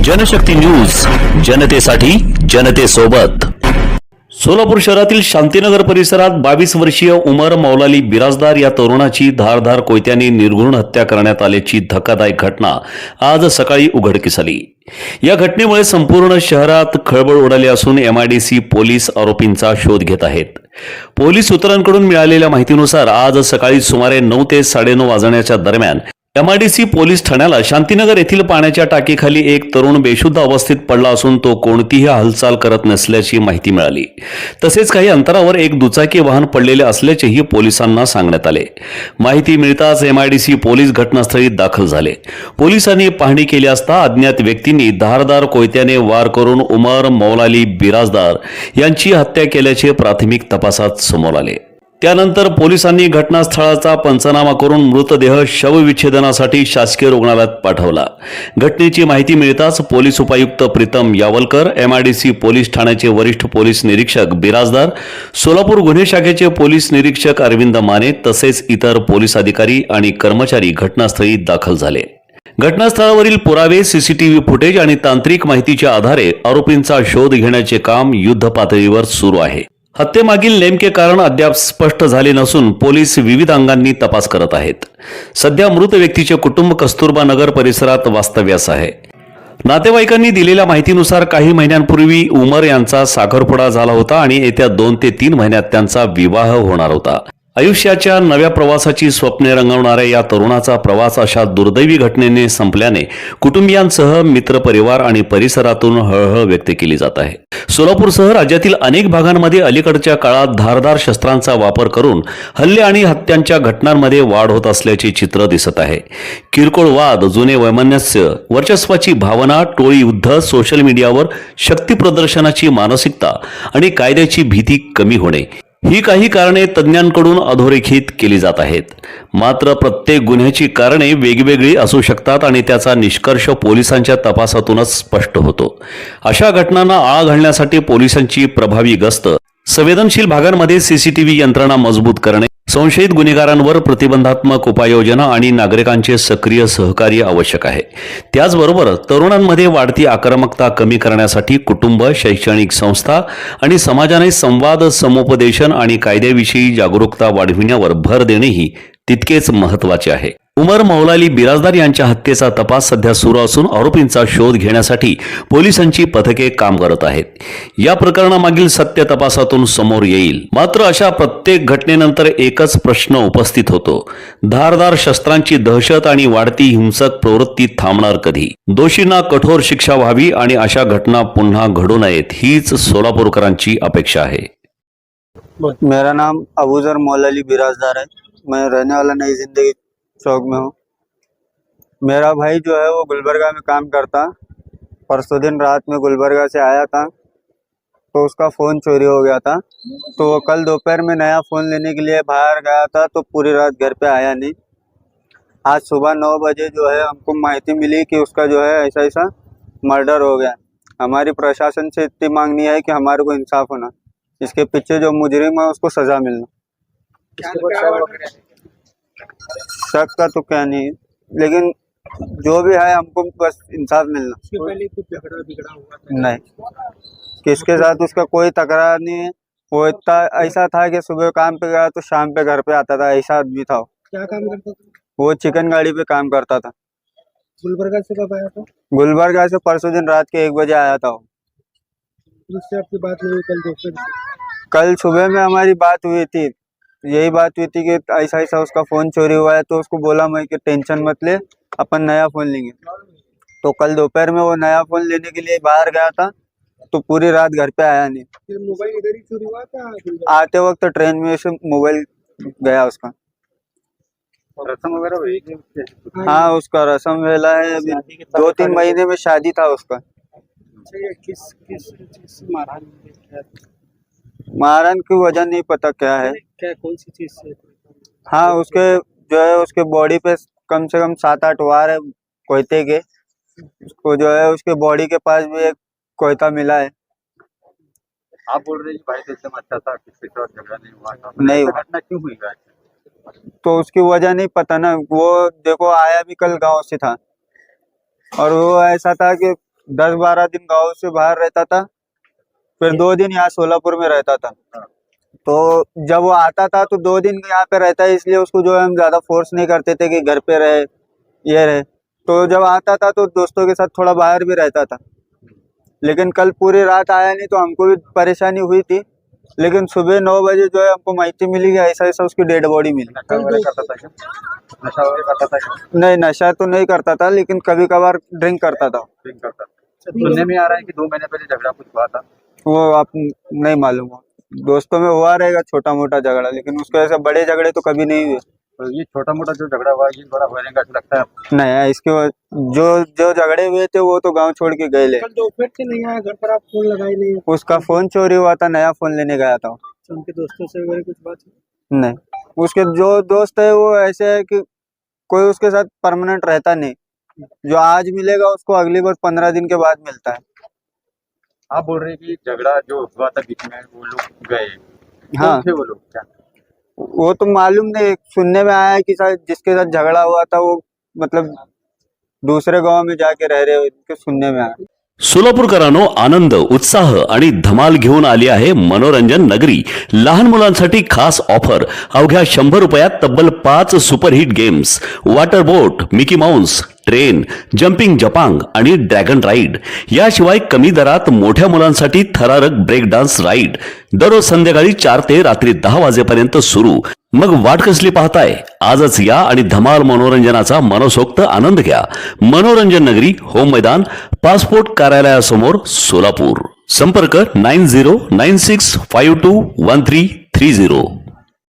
Janshakti news, जनतेसाठी जनतेसोबत। सोलापूर शहरातील शांतीनगर परिसरात 22 वर्षीय उमर मौलाली बिराजदार या तरुणाची धारधार कोयत्याने निर्घृण हत्या करण्यात आल्याची धक्कादायक घटना आज सकाळी उघडकीस आली। या घटनेमुळे संपूर्ण शहरात खळबळ उडाली असून एमआयडीसी पोलीस आरोपींचा शोध घेत आहेत। पोलीस सूत्रांकडून मिळालेल्या माहितीनुसार आज सकाळी सुमारे 9 ते 9:30 वाजण्याच्या दरम्यान एमआयडीसी पोलीस ठाण्याला शांतीनगर येथील पाण्याच्या टाकीखाली एक तरुण बेशुद्ध अवस्थेत पडला असून तो कोणतीही हालचाल करत नसल्याची माहिती मिळाली। तसेच काही अंतरावर एक दुचाकी वाहन पडलेले असल्याचेही पोलिसांना सांगण्यात आले। माहिती मिळताच एमआयडीसी पोलीस घटनास्थळी दाखल झाले। पोलिसांनी पाहणी केली असता अज्ञात व्यक्तींनी धारदार कोयत्याने वार करून उमर मौलाली बिराजदार यांची हत्या केल्याचे प्राथमिक तपासात समोर आले। त्यानंतर पोलिसांनी घटनास्थळाचा पंचनामा करून मृतदेह शवविच्छेदनासाठी शासकीय रुग्णालयात पाठवला। घटनेची माहिती मिळताच पोलीस उपायुक्त प्रीतम यावलकर, एमआयडीसी पोलीस ठाण्याचे वरिष्ठ पोलीस निरीक्षक बिराजदार, सोलापूर गुन्हे शाखेचे पोलीस निरीक्षक अरविंद माने तसेच इतर पोलीस अधिकारी आणि कर्मचारी घटनास्थळी दाखल झाले। घटनास्थळावरील पुरावे, सीसीटीव्ही फुटेज आणि तांत्रिक माहितीच्या आधारे आरोपींचा शोध घेण्याचे काम युद्ध पातळीवर सुरू आहे। हत्येमागील नेमके कारण अद्याप स्पष्ट झाले नसून पोलीस विविध अंगांनी तपास करत आहेत। सध्या मृत व्यक्तीचे कुटुंब कस्तुरबा नगर परिसरात वास्तव्यास आहे। नातेवाईकांनी दिलेल्या माहितीनुसार काही महिन्यांपूर्वी उमर यांचा साखरपुडा झाला होता आणि येत्या 2 ते 3 महिन्यात त्यांचा विवाह होणार होता। आयुष्याच्या नव्या प्रवासाची स्वप्ने रंगवणाऱ्या या तरुणाचा प्रवास अशा दुर्दैवी घटनेने संपल्याने कुटुंबियांसह मित्रपरिवार आणि परिसरातून हळहळ व्यक्त केली जात आहे। सोलापूरसह राज्यातील अनेक भागांमध्ये अलीकडच्या काळात धारदार शस्त्रांचा वापर करून हल्ले आणि हत्यांच्या घटनांमध्ये वाढ होत असल्याचे चित्र दिसत आहे। किरकोळ वाद, जुने वैमनस्य, वर्चस्वाची भावना, टोळी युद्ध, सोशल मीडियावर शक्ती प्रदर्शनाची मानसिकता आणि कायद्याची भीती कमी होणे ही काही कारणे तज्ञांकडून अधोरेखित केली जात आहेत। मात्र प्रत्येक गुन्ह्याची कारणे वेगवेगळी असू शकतात आणि त्याचा निष्कर्ष पोलिसांच्या तपासातूनच स्पष्ट होतो। अशा घटनांना आळा घालण्यासाठी पोलिसांची प्रभावी गस्त, संवेदनशील भागांमध्ये सीसीटीव्ही यंत्रणा मजबूत करणे, संशयित गुन्हेगारांवर प्रतिबंधात्मक उपाययोजना आणि नागरिकांचे सक्रिय सहकार्य आवश्यक आहे। त्याचबरोबर तरुणांमध्ये वाढती आक्रमकता कमी करण्यासाठी कुटुंब, शैक्षणिक संस्था आणि समाजाने संवाद, समुपदेशन आणि कायद्याविषयी जागरूकता वाढविण्यावर भर देणेही तितकेच महत्त्वाचे आहे। उमर मौलाली बिराजदार यांच्या हत्येचा तपास सध्या सुरू असून आरोपींचा शोध घेण्यासाठी पोलिसांची पथके काम करत आहेत। या प्रकरणामागील सत्य तपासातून समोर येईल। मात्र अशा प्रत्येक घटनेनंतर एकच प्रश्न उपस्थित होतो, धारदार शस्त्रांची दहशत आणि वाढती हिंसक प्रवृत्ती थांबणार कधी? दोषींना कठोर शिक्षा व्हावी आणि अशा घटना पुन्हा घडू नयेत हीच सोलापूरकरांची अपेक्षा आहे। मेरा नाम अबूजर मौलाली बिराजदार है। मैं रहने वाला नई जिंदगी चौक में हूँ। मेरा भाई जो है वो गुलबर्गा में काम करता। परसों दिन रात में गुलबर्गा से आया था तो उसका फ़ोन चोरी हो गया था। तो वो कल दोपहर में नया फ़ोन लेने के लिए बाहर गया था तो पूरी रात घर पे आया नहीं। आज सुबह 9 बजे जो है हमको माहिती मिली कि उसका जो है ऐसा ऐसा मर्डर हो गया। हमारी प्रशासन से इतनी मांगनी है कि हमारे को इंसाफ होना, इसके पीछे जो मुजरिम है उसको सज़ा मिलना। शक का तो क्या नहीं, लेकिन जो भी है हमको बस इंसाफ मिलना। इसके पहले कुछ झगड़ा बिगड़ा हुआ था? नहीं, किसके साथ उसका कोई तकरार नहीं है। वो इतना ऐसा था कि सुबह काम पे गया तो शाम पे घर पे आता था, ऐसा आदमी था वो। क्या काम करता था? वो चिकन गाड़ी पे काम करता था। गुलबर्गा से कब आया था? गुलबर्गा से परसों दिन रात के 1 बजे आया था वो। उससे आपकी बात नहीं हुई कल दोपहर? कल सुबह में हमारी बात हुई थी, यही बात हुई थी कि ऐसा ऐसा उसका फ़ोन चोरी हुआ है। तो उसको बोला मैं कि टेंशन मत ले, अपन नया फ़ोन लेंगे। तो कल दोपहर में वो नया फ़ोन लेने के लिए बाहर गया था तो पूरी रात घर पे आया नहीं। फिर मोबाइल इधर ही चोरी हुआ था? आते वक्त ट्रेन में से मोबाइल गया उसका। रस्म वगैरह हुई? हाँ, उसका रस्म वेला है, अभी 2-3 महीने में शादी था उसका। किस किस चीज से मारहान हुई है? मारन की वजह नहीं पता क्या है। क्या कौन सी चीज से? हाँ, उसके जो है उसके बॉडी पे कम से कम 7-8 वार है कोयते के। उसको जो है उसके बॉडी के पास भी एक कोयता मिला है। आप बोल रहे हैं भाई तो एकदम अच्छा था, किसी से झगड़ा नहीं हुआ था, नहीं हुआ। घटना क्यों हुई है? तो उसकी वजह नहीं पता ना। वो देखो आया भी कल गांव से था और वो ऐसा था कि 10-12 दिन गांव से बाहर रहता था, फिर 2 दिन यहाँ सोलापुर में रहता था। तो जब वो आता था तो 2 दिन यहाँ पे रहता है, इसलिए उसको जो है हम ज्यादा फोर्स नहीं करते थे कि घर पे रहे ये रहे। तो जब आता था तो दोस्तों के साथ थोड़ा बाहर भी रहता था, लेकिन कल पूरी रात आया नहीं तो हमको भी परेशानी हुई थी। लेकिन सुबह 9 बजे जो है हमको माहिती मिली कि ऐसा ऐसा उसकी डेड बॉडी मिली। नशा वगैरह करता था क्या? नशा वगैरह करता था क्या? नहीं, नशा तो नहीं करता था, लेकिन कभी कभार ड्रिंक करता था। ड्रिंक करता था। सुनने में आ रहा है कि 2 महीने पहले झगड़ा कुछ हुआ था। वो आप नहीं मालूम हो, दोस्तों में हुआ रहेगा छोटा मोटा झगड़ा, लेकिन उसको ऐसे बड़े झगड़े तो कभी नहीं हुए। तो ये छोटा मोटा जो झगड़ा हुआ ये बड़ा होने का लगता है। नहीं, इसके जो जो झगड़े हुए थे वो तो गांव छोड़ के गए ले। कल दोपहर से नहीं आया घर पर, आप फोन लगाए नहीं, उसका फोन चोरी हुआ था, नया फोन लेने गया था। उनके दोस्तों से वगैरह कुछ बात हुई? नहीं, उसके जो दोस्त है वो ऐसे है कि कोई उसके साथ परमानेंट रहता नहीं, जो आज मिलेगा उसको अगली बार 15 दिन के बाद मिलता है। आप बोल रहे हैं कि झगड़ा जो हुआ था बीच में वो लोग गए। हाँ। कौन थे वो लोग क्या? वो तो मालूम नहीं, सुनने में आया है कि शायद जिसके साथ झगड़ा हुआ था वो मतलब दूसरे गांव में जाके रह रहे, के सुनने में आया। सोलापूरकरांनो, आनंद, उत्साह आणि धमाल घेऊन आली आहे मनोरंजन नगरी. लहान मुलांसाठी खास ऑफर. अवघ्या 100 रुपयात तब्बल 5 सुपरहिट गेम्स, वॉटर बोट, मिकी माउस, ट्रेन, जम्पिंग जपांग आणि ड्रॅगन राईड. याशिवाय कमी दरात मोठ्या मुलांसाठी थरारक ब्रेक डान्स राईड. दररोज संध्याकाळी 4 ते रात्री 10 वाजेपर्यंत सुरू. मग वाट कसली पाहताय? आजच या आणि धमाल मनोरंजनाचा मनसोक्त आनंद घ्या. मनोरंजन नगरी, होम मैदान, पासपोर्ट कार्यालयासमोर, सोलापूर. संपर्क 9096521330.